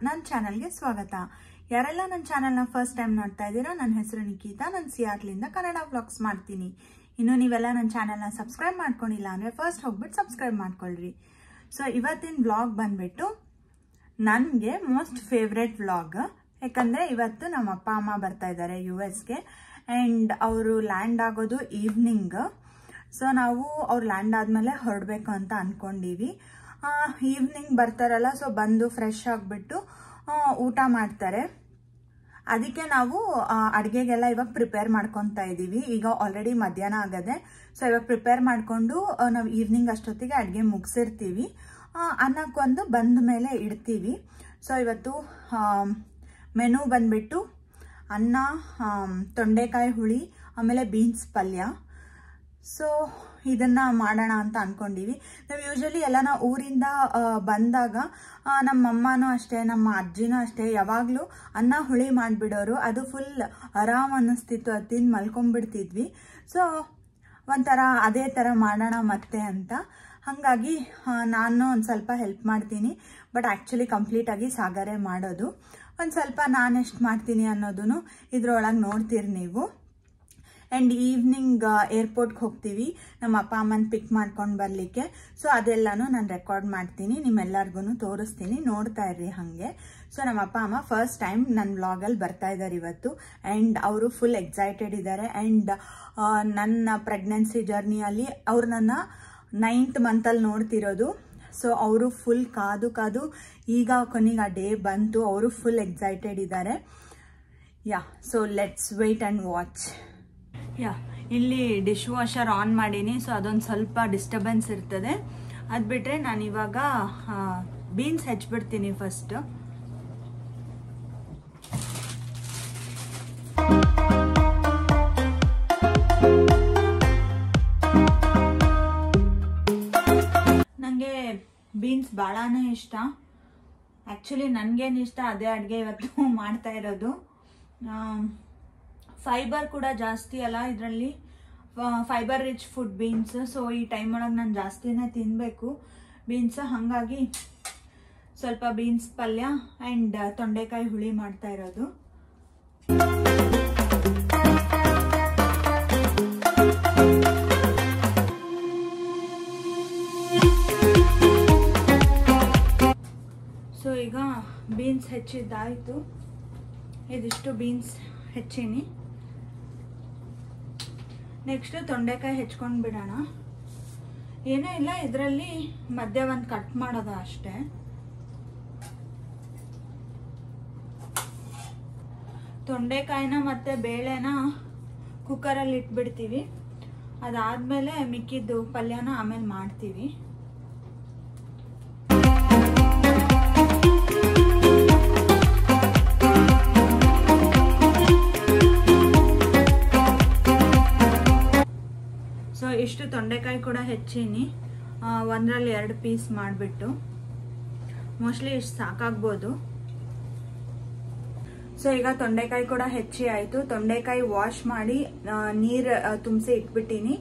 ನನ್ನ ಚಾನೆಲ್ಗೆ ಸ್ವಾಗತ. ಯಾರೆಲ್ಲ ನನ್ನ ಚಾನೆಲ್ನ ಫಸ್ಟ್ ಟೈಮ್ ನೋಡ್ತಾ ಇದ್ದೀರಾ, ನನ್ನ ಹೆಸರು ನಿಖಿತಾ. ನಾನು ಸಿಯಾಟ್ಲಿಂದ ಕನ್ನಡ ವ್ಲಾಗ್ಸ್ ಮಾಡ್ತೀನಿ. ಇನ್ನು ನೀವೆಲ್ಲ ನನ್ನ ಚಾನೆಲ್ನ ಸಬ್ಸ್ಕ್ರೈಬ್ ಮಾಡ್ಕೊಂಡಿಲ್ಲ ಅಂದರೆ ಫಸ್ಟ್ ಹೋಗ್ಬಿಟ್ಟು ಸಬ್ಸ್ಕ್ರೈಬ್ ಮಾಡ್ಕೊಳ್ರಿ. ಸೊ ಇವತ್ತಿನ ವ್ಲಾಗ್ ಬಂದ್ಬಿಟ್ಟು ನನಗೆ ಮೋಸ್ಟ್ ಫೇವ್ರೆಟ್ ವ್ಲಾಗ್. ಯಾಕಂದರೆ ಇವತ್ತು ನಮ್ಮ ಅಪ್ಪ ಅಮ್ಮ ಬರ್ತಾ ಇದ್ದಾರೆ US ಗೆ ಆ್ಯಂಡ್ ಅವರು ಲ್ಯಾಂಡ್ ಆಗೋದು ಈವ್ನಿಂಗ್. ಸೊ ನಾವು ಅವ್ರು ಲ್ಯಾಂಡ್ ಆದಮೇಲೆ ಹೊರಡಬೇಕು ಅಂತ ಅಂದ್ಕೊಂಡೀವಿ. ಈವ್ನಿಂಗ್ ಬರ್ತಾರಲ್ಲ, ಸೊ ಬಂದು ಫ್ರೆಶ್ ಆಗಿಬಿಟ್ಟು ಊಟ ಮಾಡ್ತಾರೆ. ಅದಕ್ಕೆ ನಾವು ಅಡುಗೆಗೆಲ್ಲ ಇವಾಗ ಪ್ರಿಪೇರ್ ಮಾಡ್ಕೊತಾ ಇದ್ದೀವಿ. ಈಗ ಆಲ್ರೆಡಿ ಮಧ್ಯಾಹ್ನ ಆಗದೆ. ಸೊ ಇವಾಗ ಪ್ರಿಪೇರ್ ಮಾಡಿಕೊಂಡು ನಾವು ಈವ್ನಿಂಗ್ ಅಷ್ಟೊತ್ತಿಗೆ ಅಡುಗೆ ಮುಗಿಸಿರ್ತೀವಿ. ಅನ್ನಕ್ಕೊಂದು ಬಂದ ಮೇಲೆ ಇಡ್ತೀವಿ. ಸೊ ಇವತ್ತು ಮೆನು ಬಂದ್ಬಿಟ್ಟು ಅನ್ನ, ತೊಂಡೆಕಾಯಿ ಹುಳಿ, ಆಮೇಲೆ ಬೀನ್ಸ್ ಪಲ್ಯ. ಸೊ ಇದನ್ನ ಮಾಡೋಣ ಅಂತ ಅನ್ಕೊಂಡಿವಿ. ನಾವು ಯೂಶಲಿ ಎಲ್ಲ ನಾವು ಊರಿಂದ ಬಂದಾಗ ನಮ್ಮಮ್ಮನೂ ಅಷ್ಟೇ, ನಮ್ಮ ಅಜ್ಜಿನೂ ಅಷ್ಟೇ, ಯಾವಾಗಲೂ ಅನ್ನ ಹುಳಿ ಮಾಡಿಬಿಡೋರು. ಅದು ಫುಲ್ ಆರಾಮ್ ಅನ್ನಿಸ್ತಿತ್ತು, ಅದು ತಿಂದು ಮಲ್ಕೊಂಡ್ಬಿಡ್ತಿದ್ವಿ. ಸೊ ಒಂಥರ ಅದೇ ಥರ ಮಾಡೋಣ ಮತ್ತೆ ಅಂತ. ಹಾಗಾಗಿ ನಾನು ಒಂದು ಸ್ವಲ್ಪ ಹೆಲ್ಪ್ ಮಾಡ್ತೀನಿ. ಬಟ್ ಆ್ಯಕ್ಚುಲಿ ಕಂಪ್ಲೀಟಾಗಿ ಸಾಗರೇ ಮಾಡೋದು. ಒಂದು ಸ್ವಲ್ಪ ನಾನು ಎಷ್ಟು ಮಾಡ್ತೀನಿ ಅನ್ನೋದನ್ನು ಇದ್ರೊಳಗೆ ನೋಡ್ತೀರಿ ನೀವು. ಆ್ಯಂಡ್ ಈವ್ನಿಂಗ್ ಏರ್ಪೋರ್ಟ್ಗೆ ಹೋಗ್ತೀವಿ ನಮ್ಮ ಅಪ್ಪ ಅಮ್ಮನ ಪಿಕ್ ಮಾಡ್ಕೊಂಡು ಬರಲಿಕ್ಕೆ. ಸೊ ಅದೆಲ್ಲನೂ ನಾನು ರೆಕಾರ್ಡ್ ಮಾಡ್ತೀನಿ, ನಿಮ್ಮೆಲ್ಲರಿಗೂ ತೋರಿಸ್ತೀನಿ, ನೋಡ್ತಾ ಇರ್ರಿ ಹಾಗೆ. ಸೊ ನಮ್ಮ ಅಪ್ಪ ಅಮ್ಮ ಫಸ್ಟ್ ಟೈಮ್ ನನ್ನ ವ್ಲಾಗಲ್ಲಿ ಬರ್ತಾ ಇದ್ದಾರೆ ಇವತ್ತು. ಆ್ಯಂಡ್ ಅವರು ಫುಲ್ ಎಕ್ಸೈಟೆಡ್ ಇದ್ದಾರೆ. ಆ್ಯಂಡ್ ನನ್ನ ಪ್ರೆಗ್ನೆನ್ಸಿ ಜರ್ನಿಯಲ್ಲಿ ಅವ್ರು ನನ್ನ 9th ಮಂತಲ್ಲಿ ನೋಡ್ತಿರೋದು. ಸೊ ಅವರು ಫುಲ್ ಕಾದು ಈಗ ಕೊನೆಗೆ ಆ ಡೇ ಬಂತು. ಅವರು ಫುಲ್ ಎಕ್ಸೈಟೆಡ್ ಇದ್ದಾರೆ. So let's wait and watch. ಇಲ್ಲಿ ಡಿಶ್ ವಾಷರ್ ಆನ್ ಮಾಡೀನಿ. ಸೊ ಅದೊಂದು ಸ್ವಲ್ಪ ಡಿಸ್ಟರ್ಬೆನ್ಸ್ ಇರ್ತದೆ. ಅದು ಬಿಟ್ಟರೆ ನಾನು ಇವಾಗ ಬೀನ್ಸ್ ಹೆಚ್ಚಿಬಿಡ್ತೀನಿ ಫಸ್ಟ್. ನನಗೆ ಬೀನ್ಸ್ ಭಾಳನೇ ಇಷ್ಟ. ಆ್ಯಕ್ಚುಲಿ ನನಗೇನು ಇಷ್ಟ ಅದೇ ಅಡುಗೆ ಇವತ್ತು ಮಾಡ್ತಾ ಇರೋದು. ಫೈಬರ್ ಕೂಡ ಜಾಸ್ತಿ ಅಲ್ಲ ಇದರಲ್ಲಿ, fibre rich food beans. So ಈ ಟೈಮ್ ಒಳಗೆ ನಾನು ಜಾಸ್ತಿನೇ ತಿನ್ನಬೇಕು ಬೀನ್ಸ್. ಹಾಗಾಗಿ ಸ್ವಲ್ಪ ಬೀನ್ಸ್ ಪಲ್ಯ ಆ್ಯಂಡ್ ತೊಂಡೆಕಾಯಿ ಹುಳಿ ಮಾಡ್ತಾ ಇರೋದು. ಸೊ ಈಗ ಬೀನ್ಸ್ ಹೆಚ್ಚಿದ್ದಾಯಿತು. ಇದಿಷ್ಟು ಬೀನ್ಸ್ ಹೆಚ್ಚೀನಿ. ನೆಕ್ಸ್ಟ್ ತೊಂಡೆಕಾಯಿ ಹೆಚ್ಕೊಂಡು ಬಿಡೋಣ. ಏನೂ ಇಲ್ಲ, ಇದರಲ್ಲಿ ಮಧ್ಯ ಒಂದು ಕಟ್ ಮಾಡೋದು ಅಷ್ಟೇ. ತೊಂಡೆಕಾಯಿನ ಮತ್ತು ಬೇಳೆನ ಕುಕ್ಕರಲ್ಲಿ ಇಟ್ಬಿಡ್ತೀವಿ. ಅದಾದಮೇಲೆ ಮಿಕ್ಕಿದ್ದು ಪಲ್ಯನ ಆಮೇಲೆ ಮಾಡ್ತೀವಿ. ಸೊ ಇಷ್ಟು ತೊಂಡೆಕಾಯಿ ಕೂಡ ಹೆಚ್ಚೀನಿ. ಒಂದರಲ್ಲಿ 2 ಪೀಸ್ ಮಾಡಿಬಿಟ್ಟು ಮೋಸ್ಟ್ಲಿ ಇಷ್ಟು ಸಾಕಾಗ್ಬೋದು. ಸೊ ಈಗ ತೊಂಡೆಕಾಯಿ ಕೂಡ ಹೆಚ್ಚಿ ಆಯಿತು. ತೊಂಡೆಕಾಯಿ ವಾಶ್ ಮಾಡಿ ನೀರು ತುಂಬಿಸಿ ಇಟ್ಬಿಟ್ಟಿನಿ.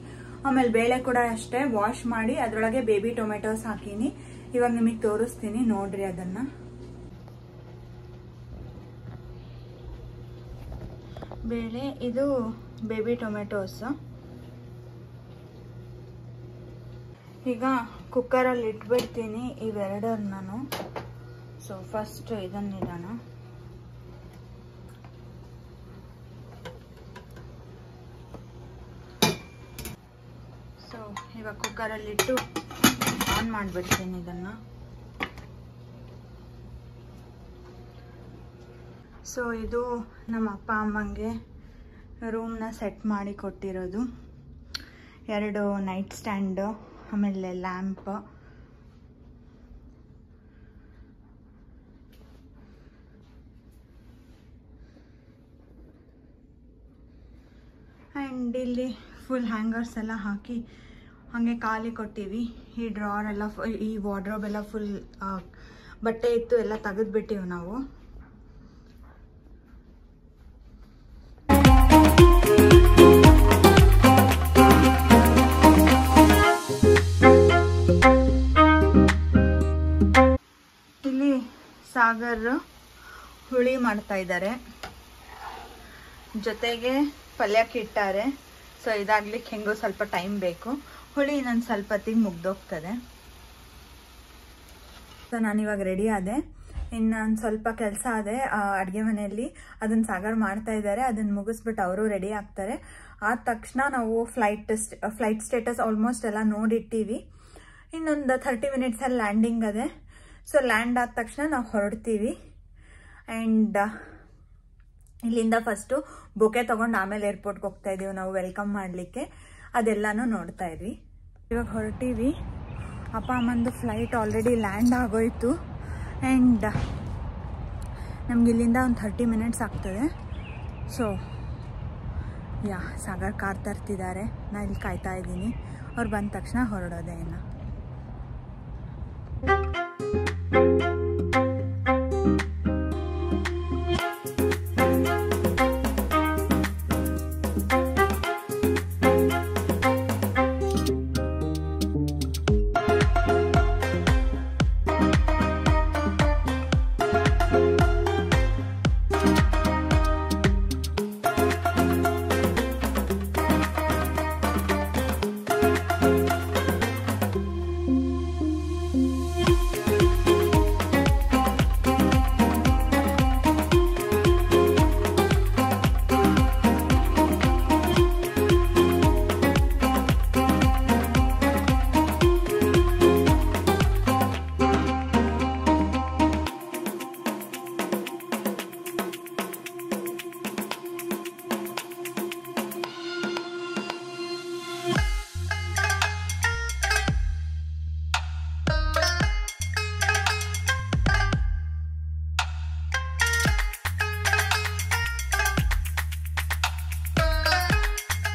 ಆಮೇಲೆ ಬೇಳೆ ಕೂಡ ಅಷ್ಟೇ ವಾಶ್ ಮಾಡಿ ಅದರೊಳಗೆ ಬೇಬಿ ಟೊಮೆಟೊಸ್ ಹಾಕೀನಿ. ಇವಾಗ ನಿಮಗೆ ತೋರಿಸ್ತೀನಿ, ನೋಡ್ರಿ ಅದನ್ನ. ಬೇಳೆ, ಇದು ಬೇಬಿ ಟೊಮೆಟೊಸ್. ಈಗ ಕುಕ್ಕರಲ್ಲಿ ಇಟ್ಬಿಡ್ತೀನಿ ಇವೆರಡನ್ನ ನಾನು. So first ಇದನ್ನಿಡೋಣ. ಸೊ ಇವಾಗ ಕುಕ್ಕರಲ್ಲಿಟ್ಟು ಆನ್ ಮಾಡಿಬಿಡ್ತೀನಿ ಇದನ್ನು. ಸೊ ಇದು ನಮ್ಮ ಅಪ್ಪ ಅಮ್ಮಂಗೆ ರೂಮ್ನ ಸೆಟ್ ಮಾಡಿ ಕೊಟ್ಟಿರೋದು. 2 ನೈಟ್ ಸ್ಟ್ಯಾಂಡು, ಆಮೇಲೆ ಲ್ಯಾಂಪ್. ಆ್ಯಂಡ್ ಇಲ್ಲಿ ಫುಲ್ ಹ್ಯಾಂಗರ್ಸ್ ಎಲ್ಲ ಹಾಕಿ ಹಾಗೆ ಖಾಲಿ ಕೊಟ್ಟಿವಿ. ಈ ಡ್ರಾರ್ ಎಲ್ಲ, ಈ ವಾರ್ಡ್ರೋಬ್ ಎಲ್ಲ ಫುಲ್ ಬಟ್ಟೆ ಇತ್ತು, ಎಲ್ಲ ತೆಗೆದ್ಬಿಟ್ಟಿವಿ ನಾವು. ಸಾಗರ್ ಹುಳಿ ಮಾಡ್ತಾ ಇದ್ದಾರೆ, ಜೊತೆಗೆ ಪಲ್ಯಕ್ಕೆ ಇಟ್ಟಾರೆ. ಸೊ ಇದಾಗ್ಲಿಕ್ಕೆ ಹೆಂಗೋ ಸ್ವಲ್ಪ ಟೈಮ್ ಬೇಕು. ಹುಳಿ ಇನ್ನೊಂದು ಸ್ವಲ್ಪ ಹೊತ್ತಿಗೆ ಮುಗ್ದೋಗ್ತದೆ. ಸೊ ನಾನಿವಾಗ ರೆಡಿ ಆದೆ. ಇನ್ನೊಂದು ಸ್ವಲ್ಪ ಕೆಲಸ ಇದೆ ಅಡುಗೆ ಮನೆಯಲ್ಲಿ, ಅದನ್ನು ಸಾಗರ್ ಮಾಡ್ತಾ ಇದ್ದಾರೆ. ಅದನ್ನು ಮುಗಿಸ್ಬಿಟ್ಟು ಅವರು ರೆಡಿ ಆಗ್ತಾರೆ. ಆದ ತಕ್ಷಣ ನಾವು ಫ್ಲೈಟ್ ಸ್ಟೇಟಸ್ ಆಲ್ಮೋಸ್ಟ್ ಎಲ್ಲ ನೋಡಿಟ್ಟಿವಿ. ಇನ್ನೊಂದು 30 ಮಿನಿಟ್ಸಲ್ಲಿ ಲ್ಯಾಂಡಿಂಗ್ ಅದೇ. ಸೊ ಲ್ಯಾಂಡ್ ಆದ ತಕ್ಷಣ ನಾವು ಹೊರಡ್ತೀವಿ. ಆ್ಯಂಡ್ ಇಲ್ಲಿಂದ ಫಸ್ಟು ಬೊಕೆ ತೊಗೊಂಡು ಆಮೇಲೆ ಏರ್ಪೋರ್ಟ್ಗೆ ಹೋಗ್ತಾ ಇದೀವಿ ನಾವು ವೆಲ್ಕಮ್ ಮಾಡಲಿಕ್ಕೆ. ಅದೆಲ್ಲನೂ ನೋಡ್ತಾ ಇದ್ವಿ. ಇವಾಗ ಹೊರಟೀವಿ. ಅಪ್ಪ ಅಮ್ಮಂದು ಫ್ಲೈಟ್ ಆಲ್ರೆಡಿ ಲ್ಯಾಂಡ್ ಆಗೋಯ್ತು. ಆ್ಯಂಡ್ ನಮ್ಗೆ ಇಲ್ಲಿಂದ ಒಂದು 30 ಮಿನಿಟ್ಸ್ ಆಗ್ತದೆ. ಸೊ ಸಾಗರ್ ಕಾರ್ ತರ್ತಿದ್ದಾರೆ, ನಾನು ಇಲ್ಲಿ ಕಾಯ್ತಾ ಇದ್ದೀನಿ. ಅವ್ರು ಬಂದ ತಕ್ಷಣ ಹೊರಡೋದೆ ಇನ್ನು.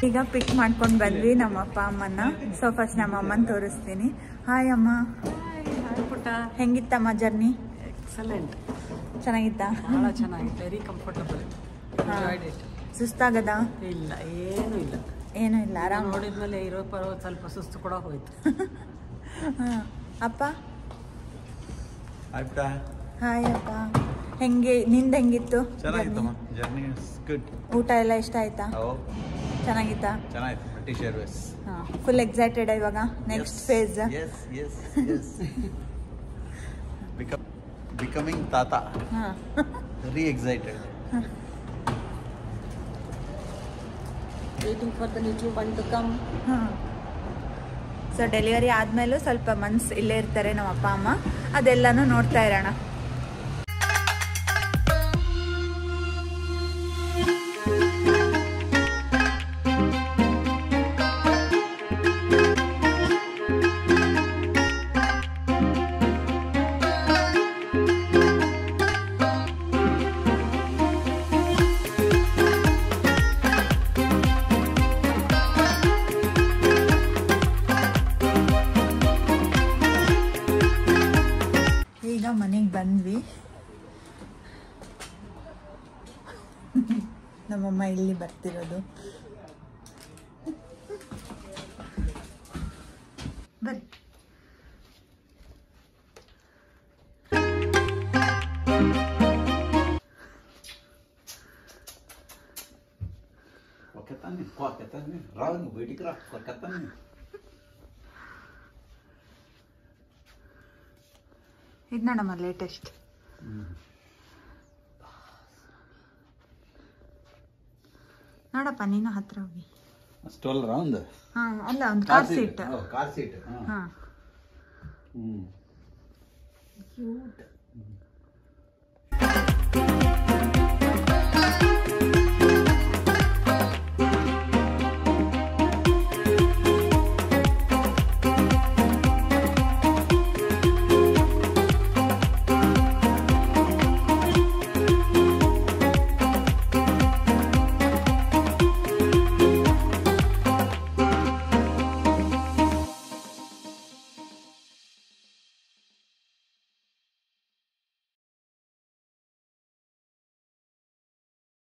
ಈಗ ಪಿಕ್ ಮಾಡ್ಕೊಂಡು ಬಂದ್ವಿ ನಮ್ಮ ಅಪ್ಪ ಅಮ್ಮನ. ಸೊ ಫಸ್ಟ್ ನಮ್ಮ ಅಮ್ಮನ ತೋರಿಸ್ತೀನಿ. ಹಾಯ್ ಅಮ್ಮ. ಪುಟ್ಟ, ಹೆಂಗಿತ್ತಮ್ಮ ಜರ್ನಿ? ಎಕ್ಸಲೆಂಟ್. ಚೆನ್ನಾಗಿತ್ತಾ? ಭಾಳ ಚೆನ್ನಾಗಿತ್ತು, ವೆರಿ ಕಂಫರ್ಟಬಲ್. ಸುಸ್ತಾಗದ? ಇಲ್ಲ, ಏನೂ ಇಲ್ಲ, ಏನೂ ಇಲ್ಲ, ಆರಾಮ. ನೋಡಿದ್ಮೇಲೆ ಇರೋ ಸ್ವಲ್ಪ ಸುಸ್ತು ಕೂಡ ಹೋಯ್ತು. ಅಪ್ಪ? ಹಾಯ್ ಅಪ್ಪ. ಹೆಂಗೆ ನಿಂದ ಹೆಂಗಿತ್ತು? ಚೆನ್ನಾಗಿತ್ತಮ್ಮ ಜರ್ನಿ. ಗುಡ್. ಊಟ ಎಲ್ಲ ಇಷ್ಟ ಆಯ್ತಾ? ಚೆನ್ನಾಗಿತ್ತಾ? ಚೆನ್ನಾಗಿತ್ತು. British Airways. ಫುಲ್ ಎಕ್ಸೈಟೆಡ್ ಇವಾಗ ನೆಕ್ಸ್ಟ್ ಫೇಸ್. ಬಿಕಮಿಂಗ್ ತಾತ. Very excited. Waiting for the little one to come. So delivery ಆದಮೇಲೂ ಸ್ವಲ್ಪ ಮನ್ಸು ಇಲ್ಲೇ ಇರ್ತಾರೆ ನಮ್ಮ ಅಪ್ಪ ಅಮ್ಮ. ಅದೆಲ್ಲನೂ ನೋಡ್ತಾ ಇರೋಣ. ಮನೆಗೆ ಬಂದ್ವಿ. ನಮ್ಮಮ್ಮ ಇಲ್ಲಿ ಬರ್ತಿರೋದು. ಬರ್ರಿ. ಇದು ನೋಡಮ್ಮ ಲೇಟೆಸ್ಟ್. ನೋಡಪ್ಪ ನೀನು ಹತ್ರ ಹೋಗಿ. ಸ್ಟೋಲರ್ ಒಂದು? ಅಲ್ಲ, ಒಂದು ಕಾರ್ ಸೀಟ್. Car seat. ಹಾ. ಕ್ಯೂಟ್.